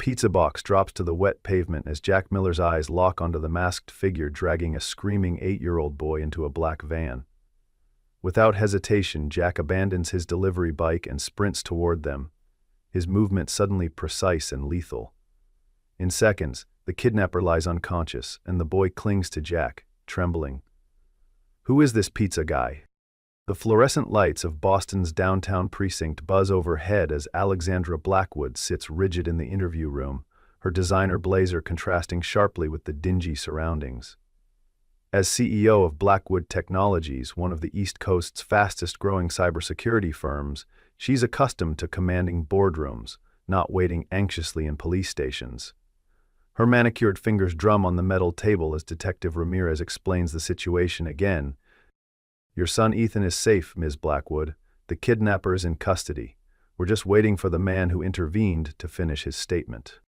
pizza box drops to the wet pavement as Jack Miller's eyes lock onto the masked figure dragging a screaming 8-year-old boy into a black van. Without hesitation, Jack abandons his delivery bike and sprints toward them, his movement suddenly precise and lethal. In seconds, the kidnapper lies unconscious, and the boy clings to Jack, trembling. Who is this pizza guy? The fluorescent lights of Boston's downtown precinct buzz overhead as Alexandra Blackwood sits rigid in the interview room, her designer blazer contrasting sharply with the dingy surroundings. As CEO of Blackwood Technologies, one of the East Coast's fastest-growing cybersecurity firms, she's accustomed to commanding boardrooms, not waiting anxiously in police stations. Her manicured fingers drum on the metal table as Detective Ramirez explains the situation again. Your son Ethan is safe, Ms. Blackwood. The kidnapper is in custody. We're just waiting for the man who intervened to finish his statement.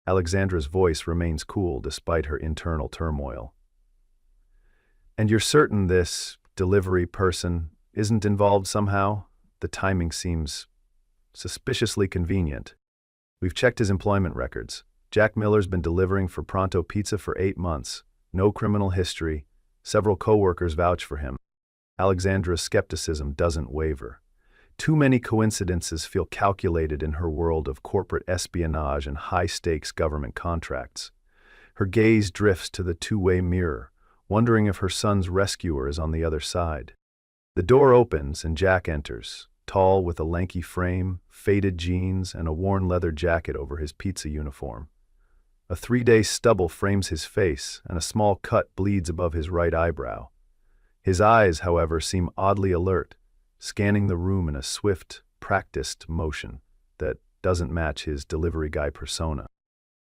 Alexandra's voice remains cool despite her internal turmoil. And you're certain this delivery person isn't involved somehow? The timing seems suspiciously convenient. We've checked his employment records. Jack Miller's been delivering for Pronto Pizza for 8 months. No criminal history. Several co-workers vouch for him. Alexandra's skepticism doesn't waver. Too many coincidences feel calculated in her world of corporate espionage and high-stakes government contracts. Her gaze drifts to the two-way mirror, wondering if her son's rescuer is on the other side. The door opens and Jack enters, tall with a lanky frame, faded jeans, and a worn leather jacket over his pizza uniform. A 3-day stubble frames his face, and a small cut bleeds above his right eyebrow. His eyes, however, seem oddly alert, scanning the room in a swift, practiced motion that doesn't match his delivery guy persona.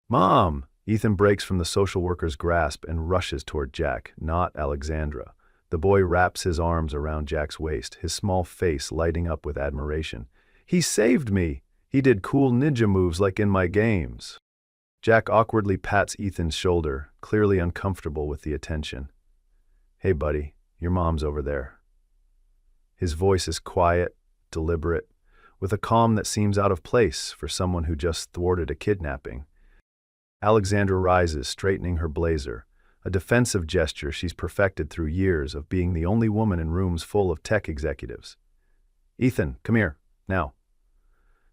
"Mom!" Ethan breaks from the social worker's grasp and rushes toward Jack, not Alexandra. The boy wraps his arms around Jack's waist, his small face lighting up with admiration. "He saved me! He did cool ninja moves like in my games." Jack awkwardly pats Ethan's shoulder, clearly uncomfortable with the attention. "Hey, buddy. Your mom's over there." His voice is quiet, deliberate, with a calm that seems out of place for someone who just thwarted a kidnapping. Alexandra rises, straightening her blazer, a defensive gesture she's perfected through years of being the only woman in rooms full of tech executives. "Ethan, come here, now."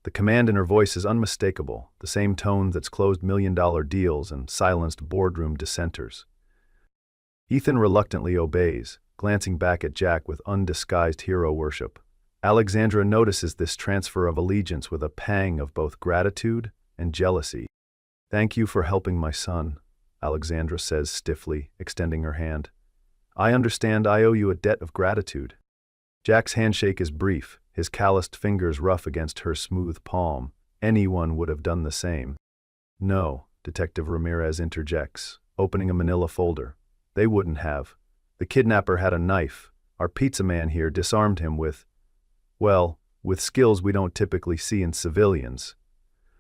The command in her voice is unmistakable, the same tone that's closed million-dollar deals and silenced boardroom dissenters. Ethan reluctantly obeys, glancing back at Jack with undisguised hero worship. Alexandra notices this transfer of allegiance with a pang of both gratitude and jealousy. "Thank you for helping my son," Alexandra says stiffly, extending her hand. "I understand I owe you a debt of gratitude." Jack's handshake is brief, his calloused fingers rough against her smooth palm. Anyone would have done the same. "No," Detective Ramirez interjects, opening a manila folder. "They wouldn't have. The kidnapper had a knife. Our pizza man here disarmed him with skills we don't typically see in civilians."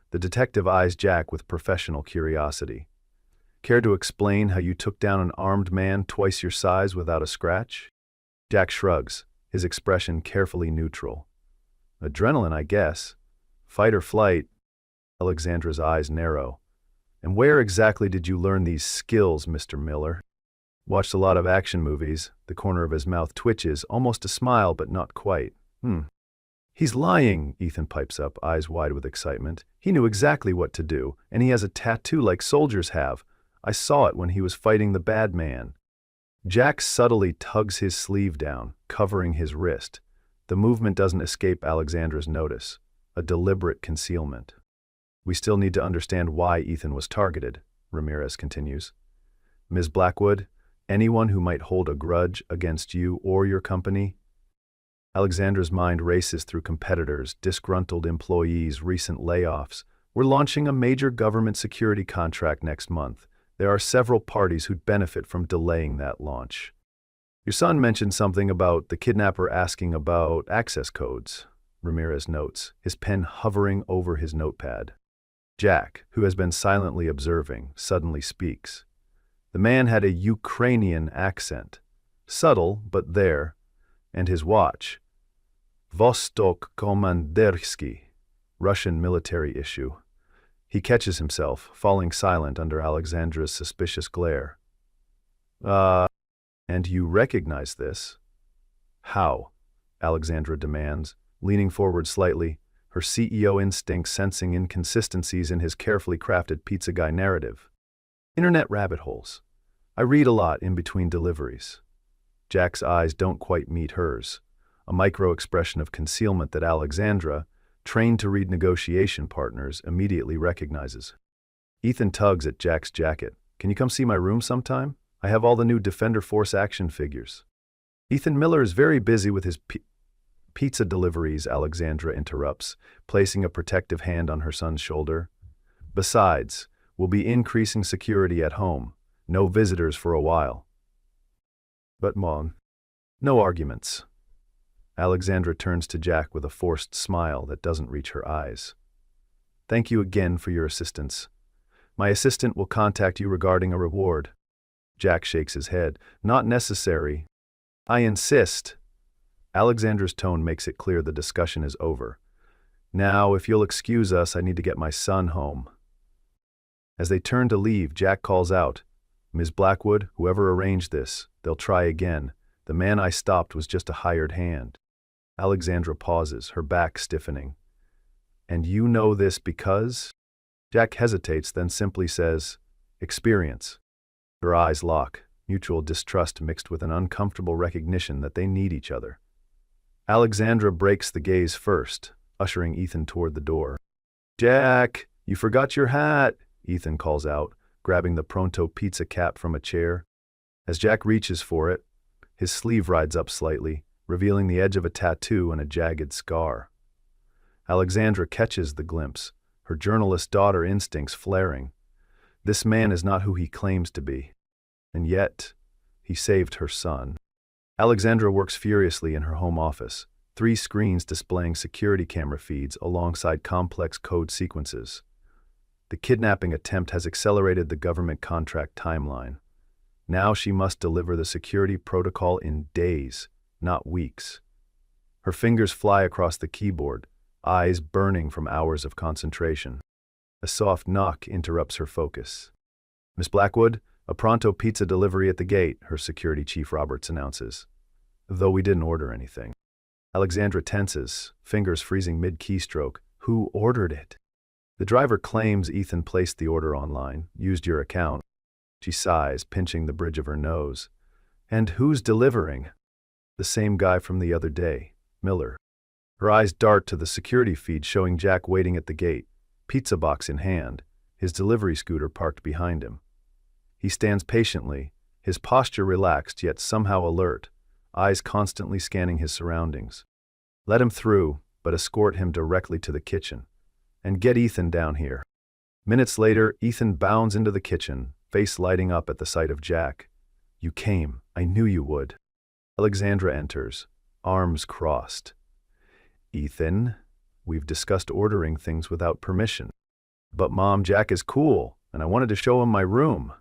The detective eyes Jack with professional curiosity. "Care to explain how you took down an armed man twice your size without a scratch?" Jack shrugs, his expression carefully neutral. "Adrenaline, I guess. Fight or flight." Alexandra's eyes narrow. "And where exactly did you learn these skills, Mr. Miller?" "Watched a lot of action movies." The corner of his mouth twitches, almost a smile, but not quite. "He's lying," Ethan pipes up, eyes wide with excitement. "He knew exactly what to do, and he has a tattoo like soldiers have. I saw it when he was fighting the bad man." Jack subtly tugs his sleeve down, covering his wrist. The movement doesn't escape Alexandra's notice, a deliberate concealment. "We still need to understand why Ethan was targeted," Ramirez continues. "Ms. Blackwood, anyone who might hold a grudge against you or your company?" Alexandra's mind races through competitors, disgruntled employees, recent layoffs. "We're launching a major government security contract next month. There are several parties who'd benefit from delaying that launch. Your son mentioned something about the kidnapper asking about access codes," Ramirez notes, his pen hovering over his notepad. Jack, who has been silently observing, suddenly speaks. The man had a Ukrainian accent, subtle but there, and his watch. Vostok Komandersky, Russian military issue. He catches himself, falling silent under Alexandra's suspicious glare. And you recognize this? How? Alexandra demands, leaning forward slightly, her CEO instinct sensing inconsistencies in his carefully crafted pizza guy narrative. Internet rabbit holes. I read a lot in between deliveries. Jack's eyes don't quite meet hers, a micro-expression of concealment that Alexandra, trained to read negotiation partners, immediately recognizes. Ethan tugs at Jack's jacket. Can you come see my room sometime? I have all the new Defender Force action figures. Ethan Miller is very busy with his pizza deliveries, Alexandra interrupts, placing a protective hand on her son's shoulder. Besides, we'll be increasing security at home. No visitors for a while. But Mom, no arguments. Alexandra turns to Jack with a forced smile that doesn't reach her eyes. Thank you again for your assistance. My assistant will contact you regarding a reward. Jack shakes his head. Not necessary. I insist. Alexandra's tone makes it clear the discussion is over. Now, if you'll excuse us, I need to get my son home. As they turn to leave, Jack calls out, Ms. Blackwood, whoever arranged this, they'll try again. The man I stopped was just a hired hand. Alexandra pauses, her back stiffening. And you know this because? Jack hesitates, then simply says, experience. Her eyes lock, mutual distrust mixed with an uncomfortable recognition that they need each other. Alexandra breaks the gaze first, ushering Ethan toward the door. Jack, you forgot your hat, Ethan calls out, grabbing the Pronto pizza cap from a chair. As Jack reaches for it, his sleeve rides up slightly, revealing the edge of a tattoo and a jagged scar. Alexandra catches the glimpse, her journalist daughter instincts flaring. This man is not who he claims to be. And yet, he saved her son. Alexandra works furiously in her home office, 3 screens displaying security camera feeds alongside complex code sequences. The kidnapping attempt has accelerated the government contract timeline. Now she must deliver the security protocol in days, not weeks. Her fingers fly across the keyboard, eyes burning from hours of concentration. A soft knock interrupts her focus. Miss Blackwood, a Pronto pizza delivery at the gate, her security chief Roberts announces. Though we didn't order anything. Alexandra tenses, fingers freezing mid-keystroke. Who ordered it? The driver claims Ethan placed the order online, used your account. She sighs, pinching the bridge of her nose. And who's delivering? The same guy from the other day, Miller. Her eyes dart to the security feed showing Jack waiting at the gate, pizza box in hand, his delivery scooter parked behind him. He stands patiently, his posture relaxed yet somehow alert, eyes constantly scanning his surroundings. Let him through, but escort him directly to the kitchen. And get Ethan down here. Minutes later, Ethan bounds into the kitchen, face lighting up at the sight of Jack. You came. I knew you would. Alexandra enters, arms crossed. Ethan, we've discussed ordering things without permission. But Mom, Jack is cool, and I wanted to show him my room.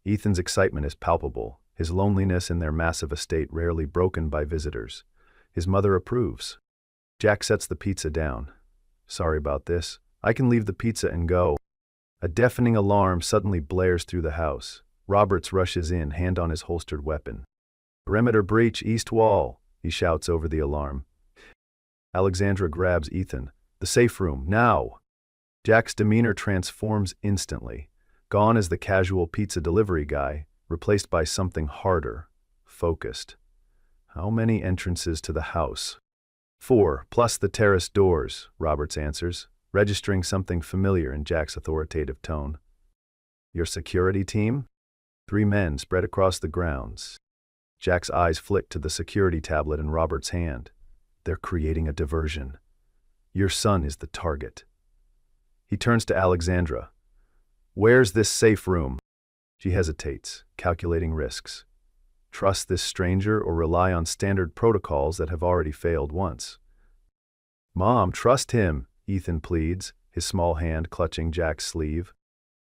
Ethan's excitement is palpable, his loneliness in their massive estate rarely broken by visitors. His mother approves. Jack sets the pizza down. Sorry about this. I can leave the pizza and go. A deafening alarm suddenly blares through the house. Roberts rushes in, hand on his holstered weapon. Perimeter breach, east wall, he shouts over the alarm. Alexandra grabs Ethan. The safe room, now! Jack's demeanor transforms instantly. Gone is the casual pizza delivery guy, replaced by something harder, focused. How many entrances to the house? 4, plus the terrace doors, Roberts answers, registering something familiar in Jack's authoritative tone. Your security team? 3 men spread across the grounds. Jack's eyes flick to the security tablet in Robert's hand. They're creating a diversion. Your son is the target. He turns to Alexandra. Where's this safe room? She hesitates, calculating risks. Trust this stranger or rely on standard protocols that have already failed once. Mom, trust him, Ethan pleads, his small hand clutching Jack's sleeve.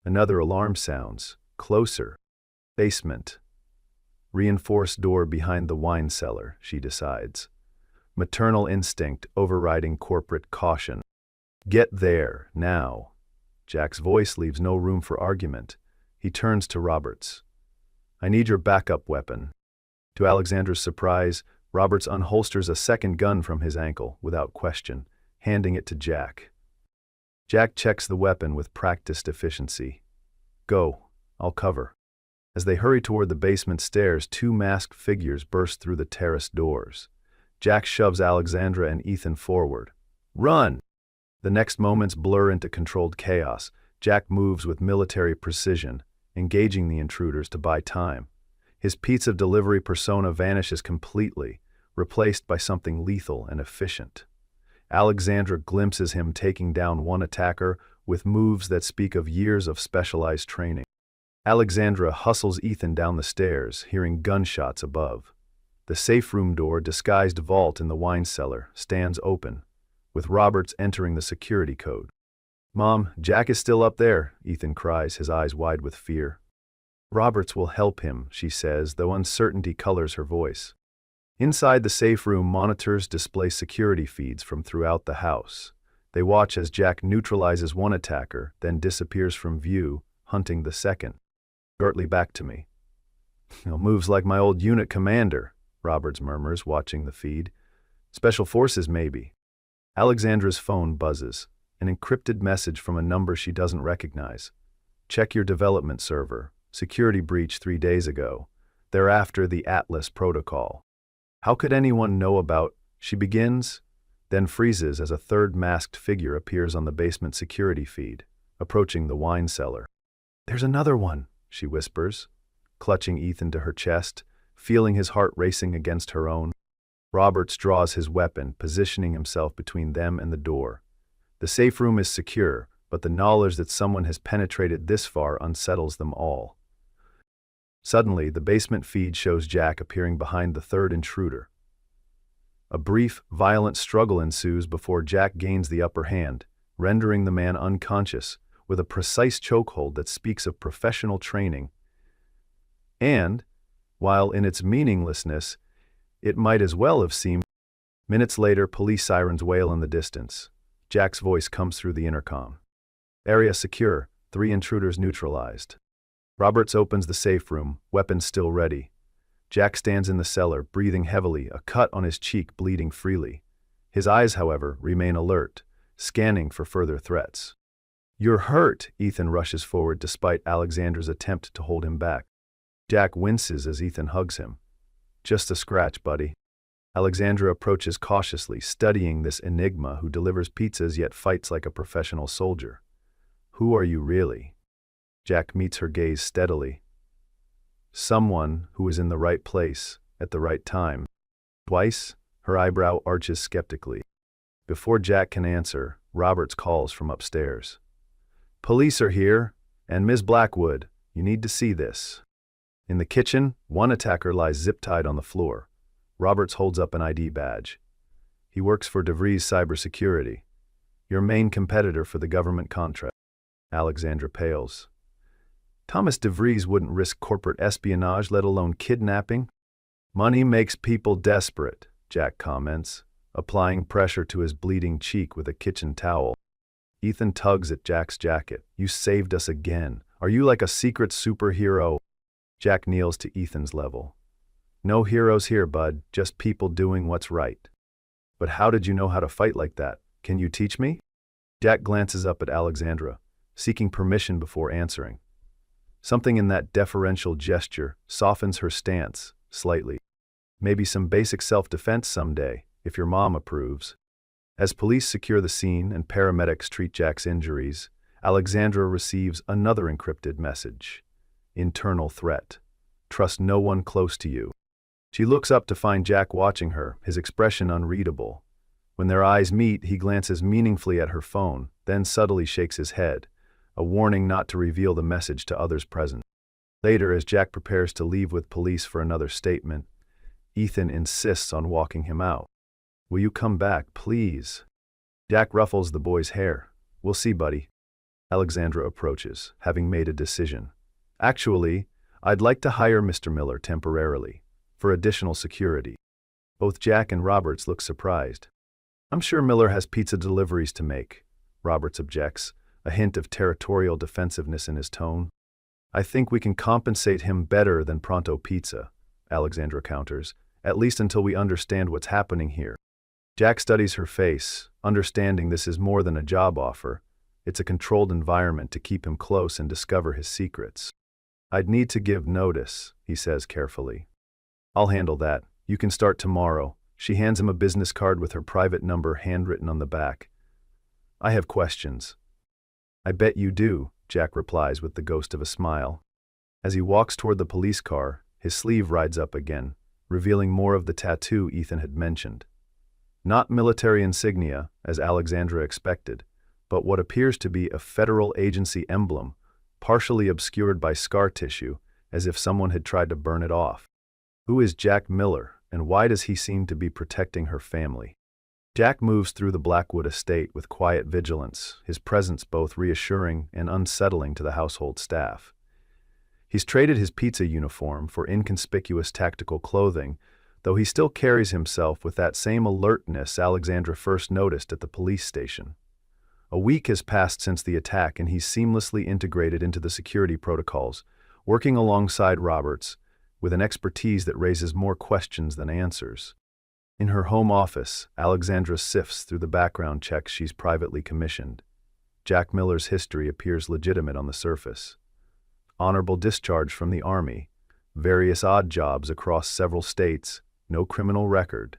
Another alarm sounds, closer. Basement. Reinforced door behind the wine cellar, she decides. Maternal instinct overriding corporate caution. Get there, now. Jack's voice leaves no room for argument. He turns to Roberts. I need your backup weapon. To Alexandra's surprise, Roberts unholsters a second gun from his ankle, without question, handing it to Jack. Jack checks the weapon with practiced efficiency. Go, I'll cover. As they hurry toward the basement stairs, two masked figures burst through the terrace doors. Jack shoves Alexandra and Ethan forward. Run! The next moments blur into controlled chaos. Jack moves with military precision, engaging the intruders to buy time. His pizza delivery persona vanishes completely, replaced by something lethal and efficient. Alexandra glimpses him taking down one attacker with moves that speak of years of specialized training. Alexandra hustles Ethan down the stairs, hearing gunshots above. The safe room door, disguised vault in the wine cellar, stands open, with Roberts entering the security code. Mom, Jack is still up there, Ethan cries, his eyes wide with fear. Roberts will help him, she says, though uncertainty colors her voice. Inside the safe room, monitors display security feeds from throughout the house. They watch as Jack neutralizes one attacker, then disappears from view, hunting the second. Shortly back to me. Moves like my old unit commander, Roberts murmurs, watching the feed. Special forces, maybe. Alexandra's phone buzzes, an encrypted message from a number she doesn't recognize. Check your development server. Security breach 3 days ago. Thereafter, the Atlas protocol. How could anyone know about? She begins, then freezes as a third masked figure appears on the basement security feed, approaching the wine cellar. There's another one, she whispers, clutching Ethan to her chest, feeling his heart racing against her own. Roberts draws his weapon, positioning himself between them and the door. The safe room is secure, but the knowledge that someone has penetrated this far unsettles them all. Suddenly, the basement feed shows Jack appearing behind the third intruder. A brief, violent struggle ensues before Jack gains the upper hand, rendering the man unconscious, with a precise chokehold that speaks of professional training. And, while in its meaninglessness, it might as well have seemed. Minutes later, police sirens wail in the distance. Jack's voice comes through the intercom. Area secure, 3 intruders neutralized. Roberts opens the safe room, weapons still ready. Jack stands in the cellar, breathing heavily, a cut on his cheek bleeding freely. His eyes, however, remain alert, scanning for further threats. You're hurt, Ethan rushes forward despite Alexandra's attempt to hold him back. Jack winces as Ethan hugs him. Just a scratch, buddy. Alexandra approaches cautiously, studying this enigma who delivers pizzas yet fights like a professional soldier. Who are you really? Jack meets her gaze steadily. Someone who is in the right place, at the right time. Twice, her eyebrow arches skeptically. Before Jack can answer, Roberts calls from upstairs. Police are here, and Ms. Blackwood, you need to see this. In the kitchen, one attacker lies zip-tied on the floor. Roberts holds up an ID badge. He works for DeVries Cybersecurity, your main competitor for the government contract. Alexandra pales. Thomas DeVries wouldn't risk corporate espionage, let alone kidnapping. Money makes people desperate, Jack comments, applying pressure to his bleeding cheek with a kitchen towel. Ethan tugs at Jack's jacket. You saved us again. Are you like a secret superhero? Jack kneels to Ethan's level. No heroes here, bud, just people doing what's right. But how did you know how to fight like that? Can you teach me? Jack glances up at Alexandra, seeking permission before answering. Something in that deferential gesture softens her stance slightly. Maybe some basic self-defense someday, if your mom approves. As police secure the scene and paramedics treat Jack's injuries, Alexandra receives another encrypted message. Internal threat. Trust no one close to you. She looks up to find Jack watching her, his expression unreadable. When their eyes meet, he glances meaningfully at her phone, then subtly shakes his head, a warning not to reveal the message to others present. Later, as Jack prepares to leave with police for another statement, Ethan insists on walking him out. Will you come back, please? Jack ruffles the boy's hair. We'll see, buddy. Alexandra approaches, having made a decision. Actually, I'd like to hire Mr. Miller temporarily, for additional security. Both Jack and Roberts look surprised. I'm sure Miller has pizza deliveries to make, Roberts objects, a hint of territorial defensiveness in his tone. I think we can compensate him better than Pronto Pizza, Alexandra counters, at least until we understand what's happening here. Jack studies her face, understanding this is more than a job offer. It's a controlled environment to keep him close and discover his secrets. I'd need to give notice, he says carefully. I'll handle that. You can start tomorrow. She hands him a business card with her private number handwritten on the back. I have questions. I bet you do, Jack replies with the ghost of a smile. As he walks toward the police car, his sleeve rides up again, revealing more of the tattoo Ethan had mentioned. Not military insignia, as Alexandra expected, but what appears to be a federal agency emblem, partially obscured by scar tissue, as if someone had tried to burn it off. Who is Jack Miller, and why does he seem to be protecting her family? Jack moves through the Blackwood estate with quiet vigilance, his presence both reassuring and unsettling to the household staff. He's traded his pizza uniform for inconspicuous tactical clothing, though he still carries himself with that same alertness Alexandra first noticed at the police station. A week has passed since the attack, and he's seamlessly integrated into the security protocols, working alongside Roberts, with an expertise that raises more questions than answers. In her home office, Alexandra sifts through the background checks she's privately commissioned. Jack Miller's history appears legitimate on the surface. Honorable discharge from the Army, various odd jobs across several states, no criminal record.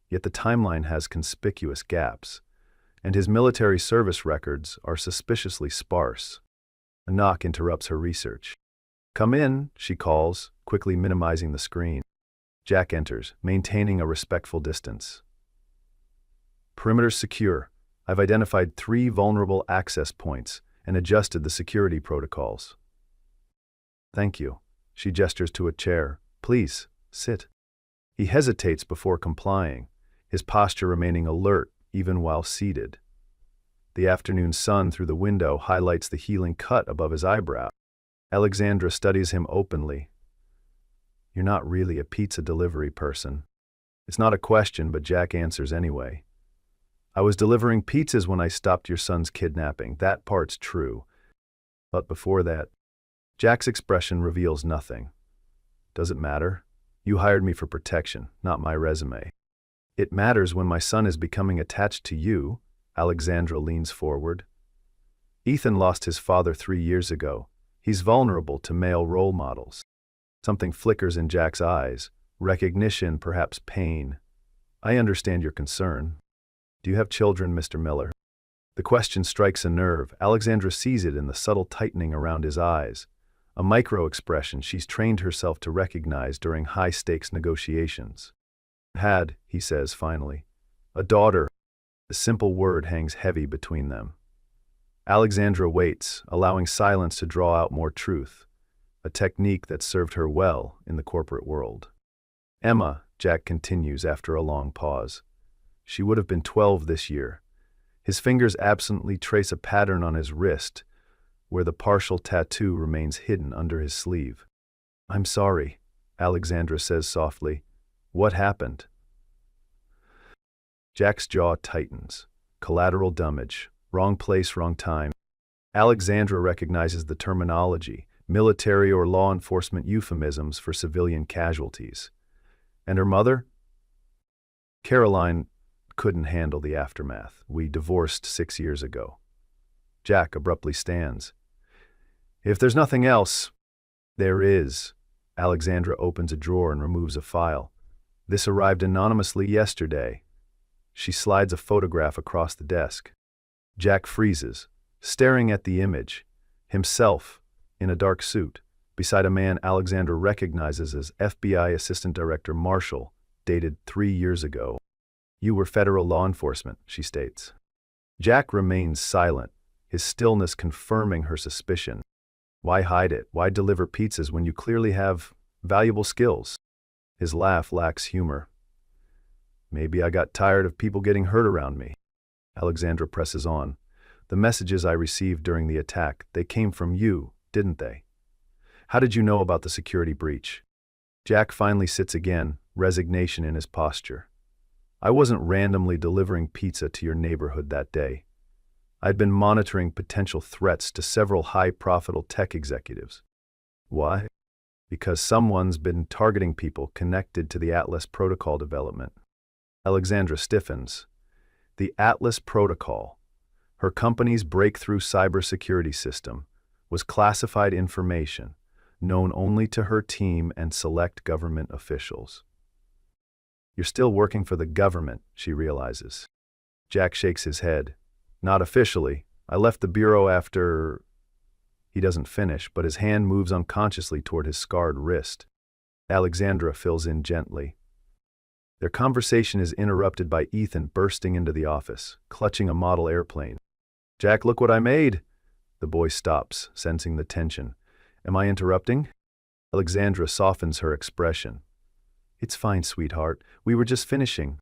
Yet the timeline has conspicuous gaps, and his military service records are suspiciously sparse. A knock interrupts her research. Come in, she calls, quickly minimizing the screen. Jack enters, maintaining a respectful distance. Perimeter secure. I've identified 3 vulnerable access points and adjusted the security protocols. Thank you. She gestures to a chair. Please, sit. He hesitates before complying, his posture remaining alert even while seated. The afternoon sun through the window highlights the healing cut above his eyebrow. Alexandra studies him openly. You're not really a pizza delivery person. It's not a question, but Jack answers anyway. I was delivering pizzas when I stopped your son's kidnapping. That part's true. But before that, Jack's expression reveals nothing. Does it matter? You hired me for protection, not my resume. It matters when my son is becoming attached to you, Alexandra leans forward. Ethan lost his father 3 years ago. He's vulnerable to male role models. Something flickers in Jack's eyes, recognition, perhaps pain. I understand your concern. Do you have children, Mr. Miller? The question strikes a nerve. Alexandra sees it in the subtle tightening around his eyes, a micro-expression she's trained herself to recognize during high-stakes negotiations. Had, he says finally, a daughter. The simple word hangs heavy between them. Alexandra waits, allowing silence to draw out more truth, a technique that served her well in the corporate world. Emma, Jack continues after a long pause. She would have been 12 this year. His fingers absently trace a pattern on his wrist, where the partial tattoo remains hidden under his sleeve. I'm sorry, Alexandra says softly. What happened? Jack's jaw tightens. Collateral damage. Wrong place, wrong time. Alexandra recognizes the terminology, military or law enforcement euphemisms for civilian casualties. And her mother? Caroline couldn't handle the aftermath. We divorced 6 years ago. Jack abruptly stands. If there's nothing else, there is. Alexandra opens a drawer and removes a file. This arrived anonymously yesterday. She slides a photograph across the desk. Jack freezes, staring at the image, himself, in a dark suit, beside a man Alexandra recognizes as FBI Assistant Director Marshall, dated 3 years ago. You were federal law enforcement, she states. Jack remains silent, his stillness confirming her suspicion. Why hide it? Why deliver pizzas when you clearly have valuable skills? His laugh lacks humor. Maybe I got tired of people getting hurt around me. Alexandra presses on. The messages I received during the attack, they came from you, didn't they? How did you know about the security breach? Jack finally sits again, resignation in his posture. I wasn't randomly delivering pizza to your neighborhood that day. I'd been monitoring potential threats to several high-profile tech executives. Why? Because someone's been targeting people connected to the Atlas protocol development. Alexandra stiffens. The Atlas protocol, her company's breakthrough cybersecurity system, was classified information known only to her team and select government officials. You're still working for the government, she realizes. Jack shakes his head. Not officially. I left the bureau after... He doesn't finish, but his hand moves unconsciously toward his scarred wrist. Alexandra fills in gently. Their conversation is interrupted by Ethan bursting into the office, clutching a model airplane. Jack, look what I made! The boy stops, sensing the tension. Am I interrupting? Alexandra softens her expression. It's fine, sweetheart. We were just finishing.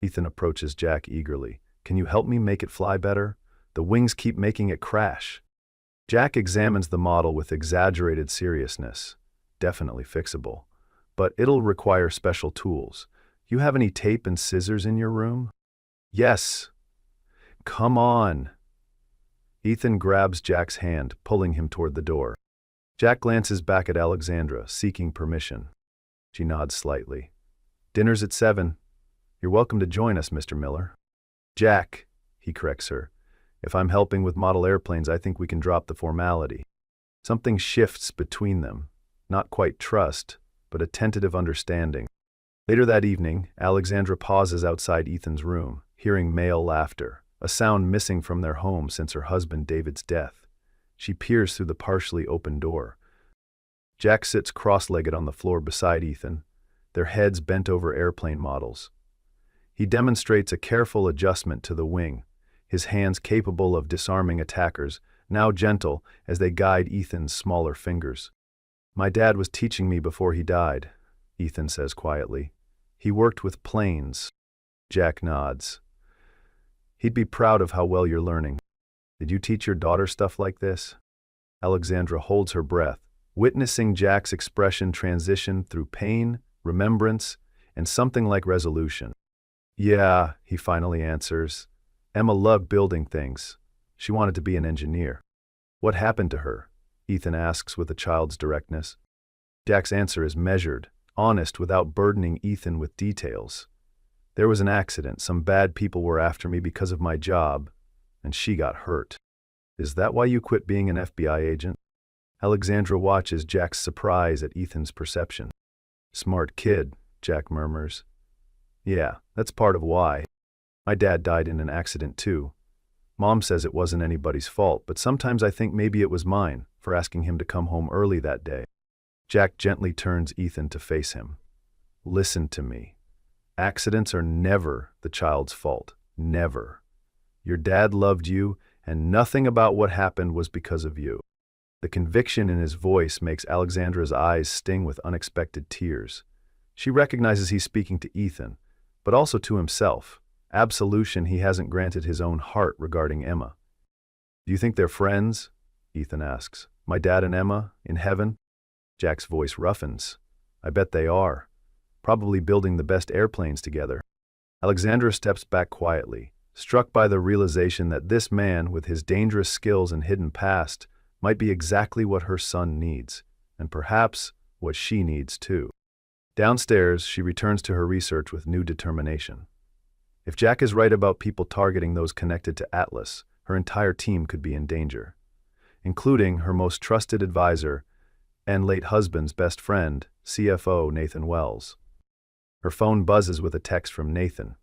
Ethan approaches Jack eagerly. Can you help me make it fly better? The wings keep making it crash. Jack examines the model with exaggerated seriousness. Definitely fixable. But it'll require special tools. You have any tape and scissors in your room? Yes. Come on. Ethan grabs Jack's hand, pulling him toward the door. Jack glances back at Alexandra, seeking permission. She nods slightly. Dinner's at 7. You're welcome to join us, Mr. Miller. Jack, he corrects her. If I'm helping with model airplanes, I think we can drop the formality. Something shifts between them. Not quite trust, but a tentative understanding. Later that evening, Alexandra pauses outside Ethan's room, hearing male laughter, a sound missing from their home since her husband David's death. She peers through the partially open door. Jack sits cross-legged on the floor beside Ethan, their heads bent over airplane models. He demonstrates a careful adjustment to the wing, his hands capable of disarming attackers, now gentle as they guide Ethan's smaller fingers. My dad was teaching me before he died, Ethan says quietly. He worked with planes. Jack nods. He'd be proud of how well you're learning. Did you teach your daughter stuff like this? Alexandra holds her breath, witnessing Jack's expression transition through pain, remembrance, and something like resolution. Yeah, he finally answers. Emma loved building things. She wanted to be an engineer. What happened to her? Ethan asks with a child's directness. Jack's answer is measured, honest without burdening Ethan with details. There was an accident. Some bad people were after me because of my job, and she got hurt. Is that why you quit being an FBI agent? Alexandra watches Jack's surprise at Ethan's perception. Smart kid, Jack murmurs. Yeah, that's part of why. My dad died in an accident too. Mom says it wasn't anybody's fault, but sometimes I think maybe it was mine for asking him to come home early that day. Jack gently turns Ethan to face him. Listen to me. Accidents are never the child's fault. Never. Your dad loved you, and nothing about what happened was because of you. The conviction in his voice makes Alexandra's eyes sting with unexpected tears. She recognizes he's speaking to Ethan, but also to himself. Absolution he hasn't granted his own heart regarding Emma. Do you think they're friends? Ethan asks. My dad and Emma, in heaven? Jack's voice roughens. I bet they are. Probably building the best airplanes together. Alexandra steps back quietly, struck by the realization that this man, with his dangerous skills and hidden past, might be exactly what her son needs, and perhaps what she needs too. Downstairs, she returns to her research with new determination. If Jack is right about people targeting those connected to Atlas, her entire team could be in danger, including her most trusted advisor and late husband's best friend, CFO Nathan Wells. Her phone buzzes with a text from Nathan.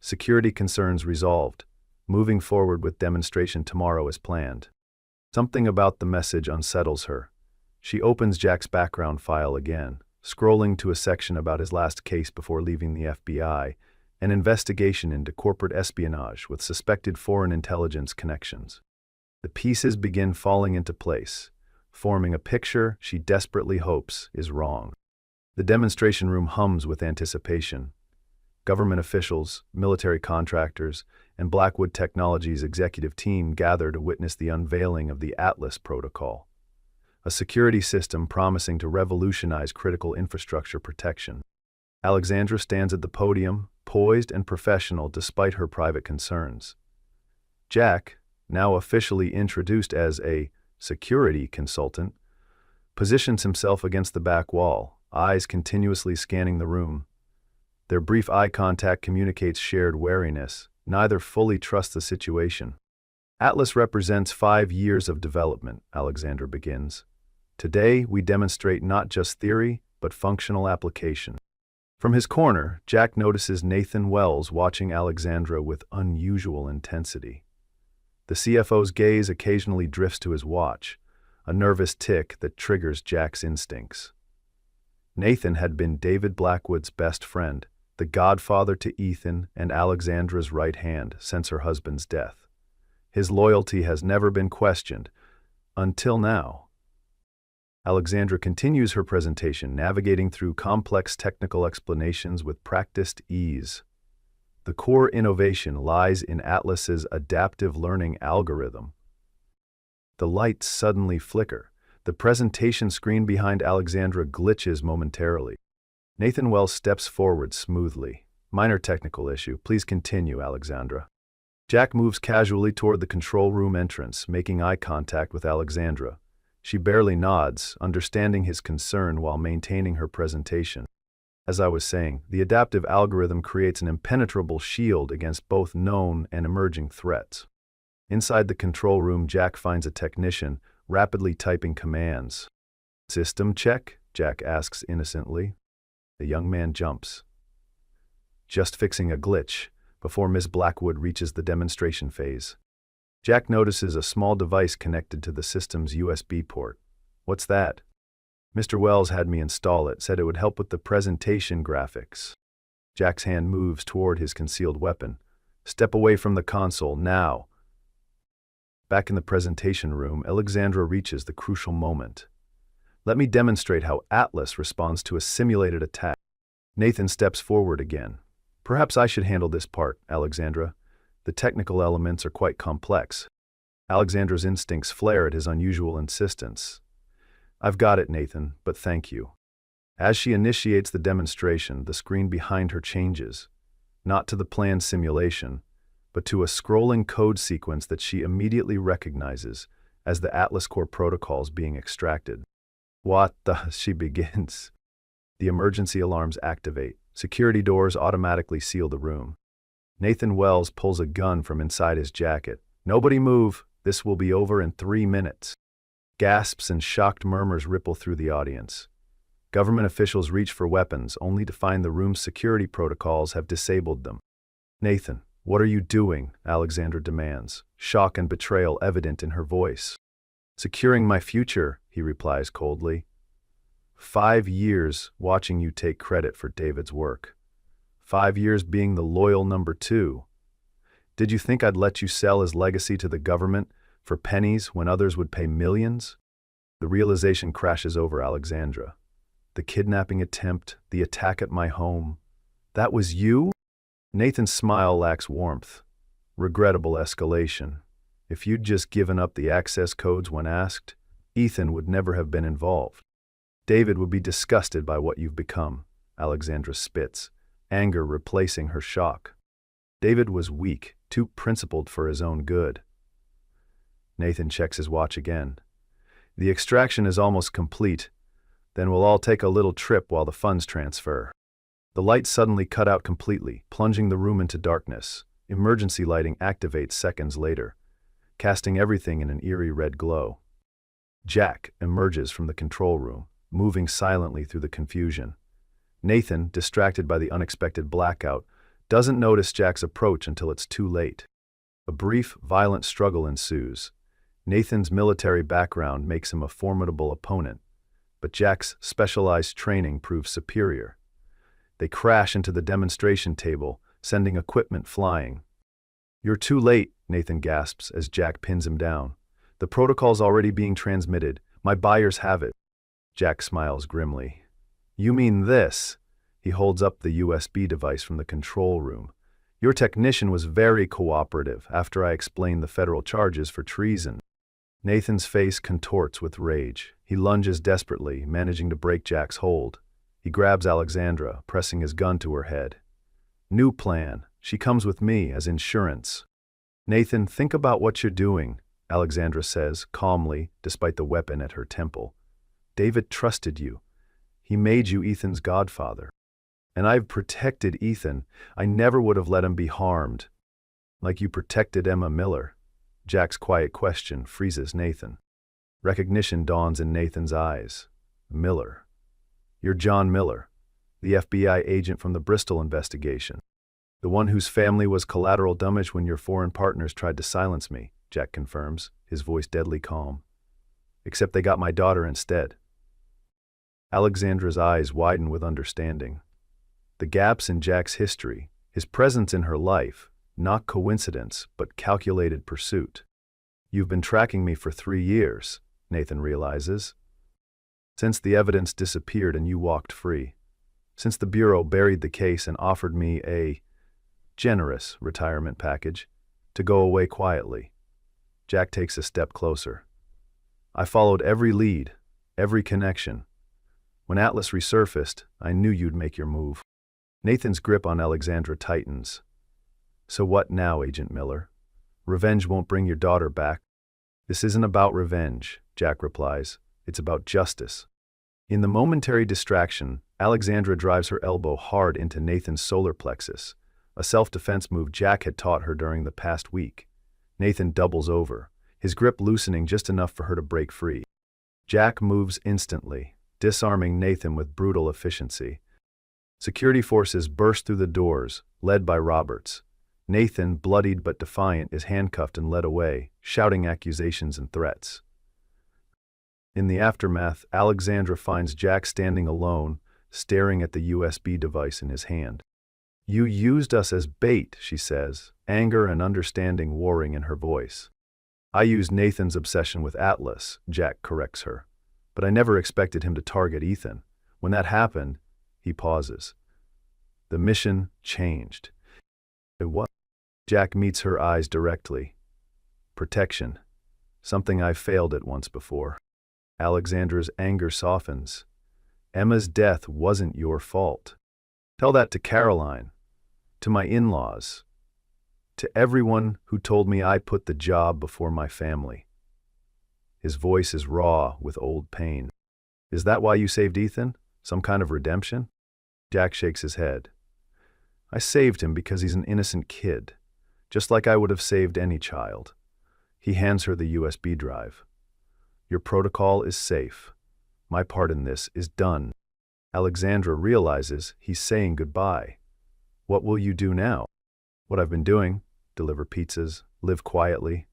Security concerns resolved. Moving forward with demonstration tomorrow as planned. Something about the message unsettles her. She opens Jack's background file again, scrolling to a section about his last case before leaving the FBI, an investigation into corporate espionage with suspected foreign intelligence connections. The pieces begin falling into place, forming a picture she desperately hopes is wrong. The demonstration room hums with anticipation. Government officials, military contractors, and Blackwood Technologies' executive team gather to witness the unveiling of the Atlas protocol, a security system promising to revolutionize critical infrastructure protection. Alexandra stands at the podium, poised and professional despite her private concerns. Jack, now officially introduced as a security consultant, positions himself against the back wall, eyes continuously scanning the room. Their brief eye contact communicates shared wariness. Neither fully trusts the situation. Atlas represents 5 years of development, Alexandra begins. Today, we demonstrate not just theory, but functional application. From his corner, Jack notices Nathan Wells watching Alexandra with unusual intensity. The CFO's gaze occasionally drifts to his watch, a nervous tick that triggers Jack's instincts. Nathan had been David Blackwood's best friend, the godfather to Ethan and Alexandra's right hand since her husband's death. His loyalty has never been questioned, until now. Alexandra continues her presentation, navigating through complex technical explanations with practiced ease. The core innovation lies in Atlas's adaptive learning algorithm. The lights suddenly flicker. The presentation screen behind Alexandra glitches momentarily. Nathan Wells steps forward smoothly. Minor technical issue. Please continue, Alexandra. Jack moves casually toward the control room entrance, making eye contact with Alexandra. She barely nods, understanding his concern while maintaining her presentation. As I was saying, the adaptive algorithm creates an impenetrable shield against both known and emerging threats. Inside the control room, Jack finds a technician, rapidly typing commands. "System check?" Jack asks innocently. The young man jumps. "Just fixing a glitch," before Miss Blackwood reaches the demonstration phase. Jack notices a small device connected to the system's USB port. "What's that?" "Mr. Wells had me install it, said it would help with the presentation graphics." Jack's hand moves toward his concealed weapon. "Step away from the console, now." Back in the presentation room, Alexandra reaches the crucial moment. "Let me demonstrate how Atlas responds to a simulated attack." Nathan steps forward again. "Perhaps I should handle this part, Alexandra. The technical elements are quite complex." Alexandra's instincts flare at his unusual insistence. "I've got it, Nathan, but thank you." As she initiates the demonstration, the screen behind her changes, not to the planned simulation, but to a scrolling code sequence that she immediately recognizes as the Atlas Core protocols being extracted. "What the?" she begins. The emergency alarms activate. Security doors automatically seal the room. Nathan Wells pulls a gun from inside his jacket. "Nobody move. This will be over in 3 minutes." Gasps and shocked murmurs ripple through the audience. Government officials reach for weapons, only to find the room's security protocols have disabled them. "Nathan, what are you doing?" Alexandra demands, shock and betrayal evident in her voice. "Securing my future," he replies coldly. 5 years watching you take credit for David's work. 5 years being the loyal number 2. Did you think I'd let you sell his legacy to the government for pennies when others would pay millions? The realization crashes over Alexandra. The kidnapping attempt, the attack at my home. That was you? Nathan's smile lacks warmth. Regrettable escalation. If you'd just given up the access codes when asked, Ethan would never have been involved. David would be disgusted by what you've become, Alexandra spits, anger replacing her shock. David was weak, too principled for his own good. Nathan checks his watch again. The extraction is almost complete. Then we'll all take a little trip while the funds transfer. The lights suddenly cut out completely, plunging the room into darkness. Emergency lighting activates seconds later, casting everything in an eerie red glow. Jack emerges from the control room, moving silently through the confusion. Nathan, distracted by the unexpected blackout, doesn't notice Jack's approach until it's too late. A brief, violent struggle ensues. Nathan's military background makes him a formidable opponent, but Jack's specialized training proves superior. They crash into the demonstration table, sending equipment flying. "You're too late," Nathan gasps as Jack pins him down. "The protocol's already being transmitted. My buyers have it." Jack smiles grimly. "You mean this?" He holds up the USB device from the control room. "Your technician was very cooperative after I explained the federal charges for treason." Nathan's face contorts with rage. He lunges desperately, managing to break Jack's hold. He grabs Alexandra, pressing his gun to her head. "New plan. She comes with me as insurance." Nathan, think about what you're doing, Alexandra says, calmly, despite the weapon at her temple. David trusted you. He made you Ethan's godfather. And I've protected Ethan. I never would have let him be harmed. Like you protected Emma Miller. Jack's quiet question freezes Nathan. Recognition dawns in Nathan's eyes. Miller. You're John Miller, the FBI agent from the Bristol investigation. The one whose family was collateral damage when your foreign partners tried to silence me, Jack confirms, his voice deadly calm. Except they got my daughter instead. Alexandra's eyes widen with understanding. The gaps in Jack's history, his presence in her life, not coincidence, but calculated pursuit. You've been tracking me for 3 years, Nathan realizes. Since the evidence disappeared and you walked free. Since the Bureau buried the case and offered me a generous retirement package to go away quietly. Jack takes a step closer. I followed every lead, every connection. When Atlas resurfaced, I knew you'd make your move. Nathan's grip on Alexandra tightens. So what now, Agent Miller? Revenge won't bring your daughter back. This isn't about revenge, Jack replies. It's about justice. In the momentary distraction, Alexandra drives her elbow hard into Nathan's solar plexus, a self-defense move Jack had taught her during the past week. Nathan doubles over, his grip loosening just enough for her to break free. Jack moves instantly, disarming Nathan with brutal efficiency. Security forces burst through the doors, led by Roberts. Nathan, bloodied but defiant, is handcuffed and led away, shouting accusations and threats. In the aftermath, Alexandra finds Jack standing alone, staring at the USB device in his hand. You used us as bait, she says, anger and understanding warring in her voice. I used Nathan's obsession with Atlas, Jack corrects her. But I never expected him to target Ethan. When that happened, he pauses. The mission changed. It was. Jack meets her eyes directly. Protection. Something I've failed at once before. Alexandra's anger softens. Emma's death wasn't your fault. Tell that to Caroline. To my in-laws. To everyone who told me I put the job before my family. His voice is raw with old pain. Is that why you saved Ethan? Some kind of redemption? Jack shakes his head. I saved him because he's an innocent kid, just like I would have saved any child. He hands her the USB drive. Your protocol is safe. My part in this is done. Alexandra realizes he's saying goodbye. What will you do now? What I've been doing, deliver pizzas, live quietly.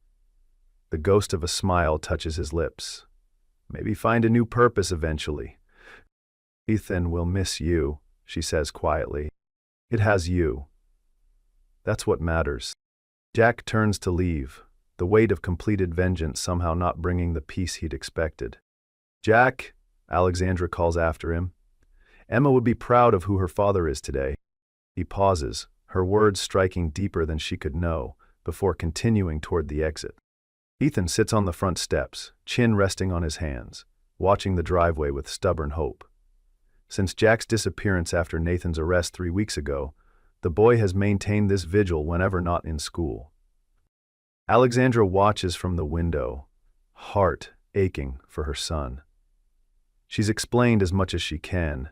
The ghost of a smile touches his lips. Maybe find a new purpose eventually. Ethan will miss you, she says quietly. It has you. That's what matters. Jack turns to leave, the weight of completed vengeance somehow not bringing the peace he'd expected. Jack, Alexandra calls after him. Emma would be proud of who her father is today. He pauses, her words striking deeper than she could know, before continuing toward the exit. Ethan sits on the front steps, chin resting on his hands, watching the driveway with stubborn hope. Since Jack's disappearance after Nathan's arrest 3 weeks ago, the boy has maintained this vigil whenever not in school. Alexandra watches from the window, heart aching for her son. She's explained as much as she can,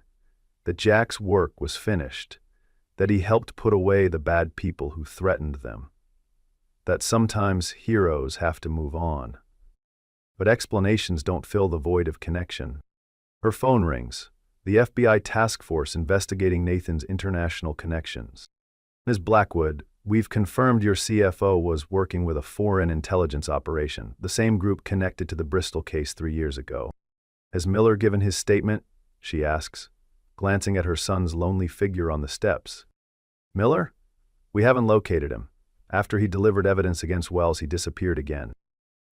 that Jack's work was finished, that he helped put away the bad people who threatened them, that sometimes heroes have to move on. But explanations don't fill the void of connection. Her phone rings, the FBI task force investigating Nathan's international connections. Ms. Blackwood, we've confirmed your CFO was working with a foreign intelligence operation, the same group connected to the Bristol case 3 years ago. Has Miller given his statement? She asks, glancing at her son's lonely figure on the steps. Miller? We haven't located him. After he delivered evidence against Wells, he disappeared again.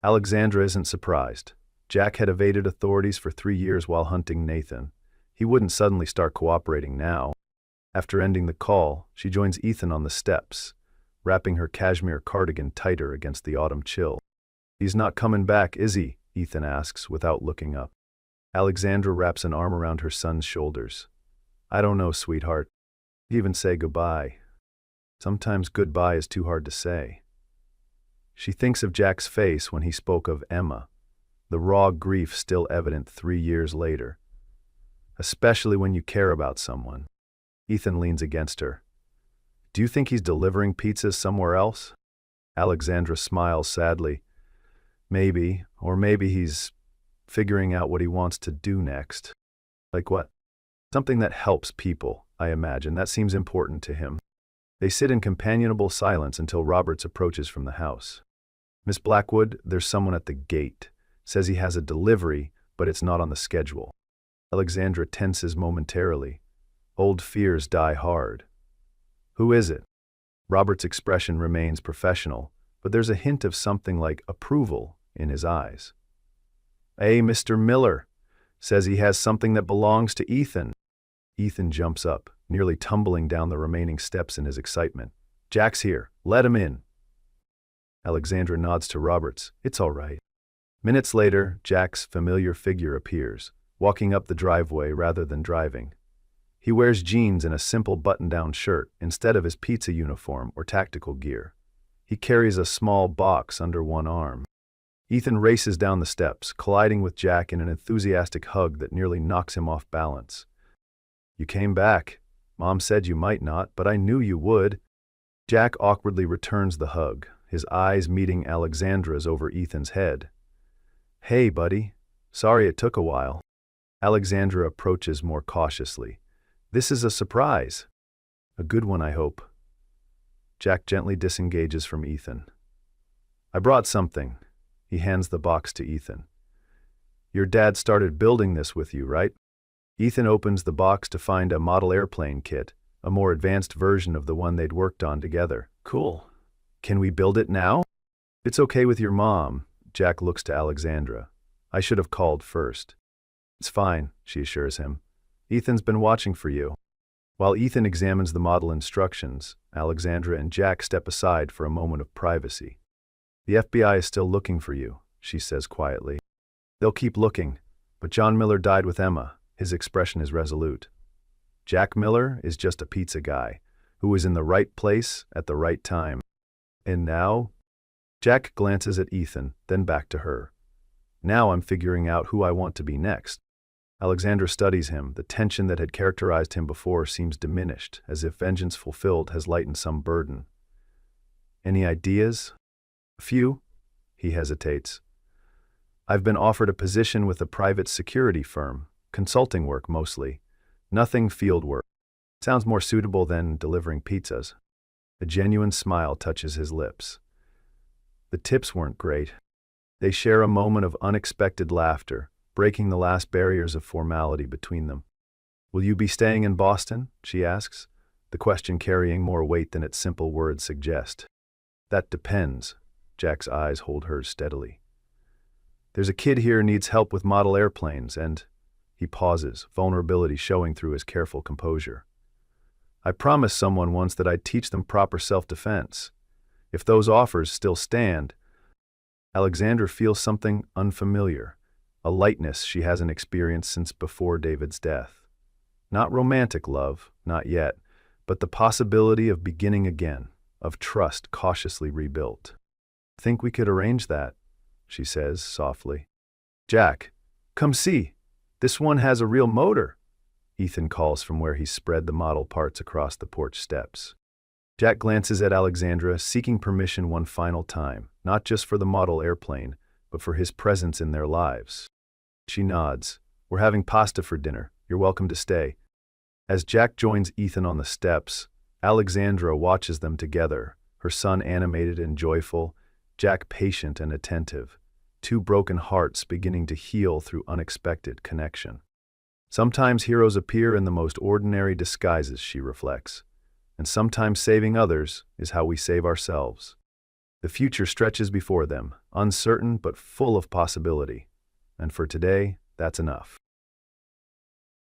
Alexandra isn't surprised. Jack had evaded authorities for 3 years while hunting Nathan. He wouldn't suddenly start cooperating now. After ending the call, she joins Ethan on the steps, wrapping her cashmere cardigan tighter against the autumn chill. He's not coming back, is he? Ethan asks without looking up. Alexandra wraps an arm around her son's shoulders. I don't know, sweetheart. Even say goodbye. Sometimes goodbye is too hard to say. She thinks of Jack's face when he spoke of Emma, the raw grief still evident 3 years later. Especially when you care about someone. Ethan leans against her. Do you think he's delivering pizzas somewhere else? Alexandra smiles sadly. Maybe, or maybe he's figuring out what he wants to do next. Like what? Something that helps people, I imagine. That seems important to him. They sit in companionable silence until Roberts approaches from the house. Miss Blackwood, there's someone at the gate. Says he has a delivery, but it's not on the schedule. Alexandra tenses momentarily. Old fears die hard. Who is it? Robert's expression remains professional, but there's a hint of something like approval in his eyes. Mr. Miller. Says he has something that belongs to Ethan. Ethan jumps up, nearly tumbling down the remaining steps in his excitement. Jack's here. Let him in. Alexandra nods to Roberts. It's all right. Minutes later, Jack's familiar figure appears, walking up the driveway rather than driving. He wears jeans and a simple button-down shirt instead of his pizza uniform or tactical gear. He carries a small box under one arm. Ethan races down the steps, colliding with Jack in an enthusiastic hug that nearly knocks him off balance. You came back. Mom said you might not, but I knew you would. Jack awkwardly returns the hug, his eyes meeting Alexandra's over Ethan's head. Hey, buddy. Sorry it took a while. Alexandra approaches more cautiously. This is a surprise. A good one, I hope. Jack gently disengages from Ethan. I brought something. He hands the box to Ethan. Your dad started building this with you, right? Ethan opens the box to find a model airplane kit, a more advanced version of the one they'd worked on together. Cool. Can we build it now? It's okay with your mom. Jack looks to Alexandra. I should have called first. It's fine, she assures him. Ethan's been watching for you. While Ethan examines the model instructions, Alexandra and Jack step aside for a moment of privacy. The FBI is still looking for you, she says quietly. They'll keep looking, but John Miller died with Emma. His expression is resolute. Jack Miller is just a pizza guy, who was in the right place at the right time. And now? Jack glances at Ethan, then back to her. Now I'm figuring out who I want to be next. Alexandra studies him. The tension that had characterized him before seems diminished, as if vengeance fulfilled has lightened some burden. Any ideas? A few. He hesitates. I've been offered a position with a private security firm, consulting work mostly. Nothing field work. Sounds more suitable than delivering pizzas. A genuine smile touches his lips. The tips weren't great. They share a moment of unexpected laughter, breaking the last barriers of formality between them. Will you be staying in Boston? She asks, the question carrying more weight than its simple words suggest. That depends. Jack's eyes hold hers steadily. There's a kid here who needs help with model airplanes, and he pauses, vulnerability showing through his careful composure. I promised someone once that I'd teach them proper self-defense. If those offers still stand, Alexandra feels something unfamiliar, a lightness she hasn't experienced since before David's death. Not romantic love, not yet, but the possibility of beginning again, of trust cautiously rebuilt. Think we could arrange that, she says softly. Jack, come see. This one has a real motor, Ethan calls from where he spread the model parts across the porch steps. Jack glances at Alexandra, seeking permission one final time, not just for the model airplane, but for his presence in their lives. She nods. We're having pasta for dinner. You're welcome to stay. As Jack joins Ethan on the steps, Alexandra watches them together, her son animated and joyful, Jack patient and attentive, two broken hearts beginning to heal through unexpected connection. Sometimes heroes appear in the most ordinary disguises, she reflects, and sometimes saving others is how we save ourselves. The future stretches before them, uncertain but full of possibility, and for today, that's enough.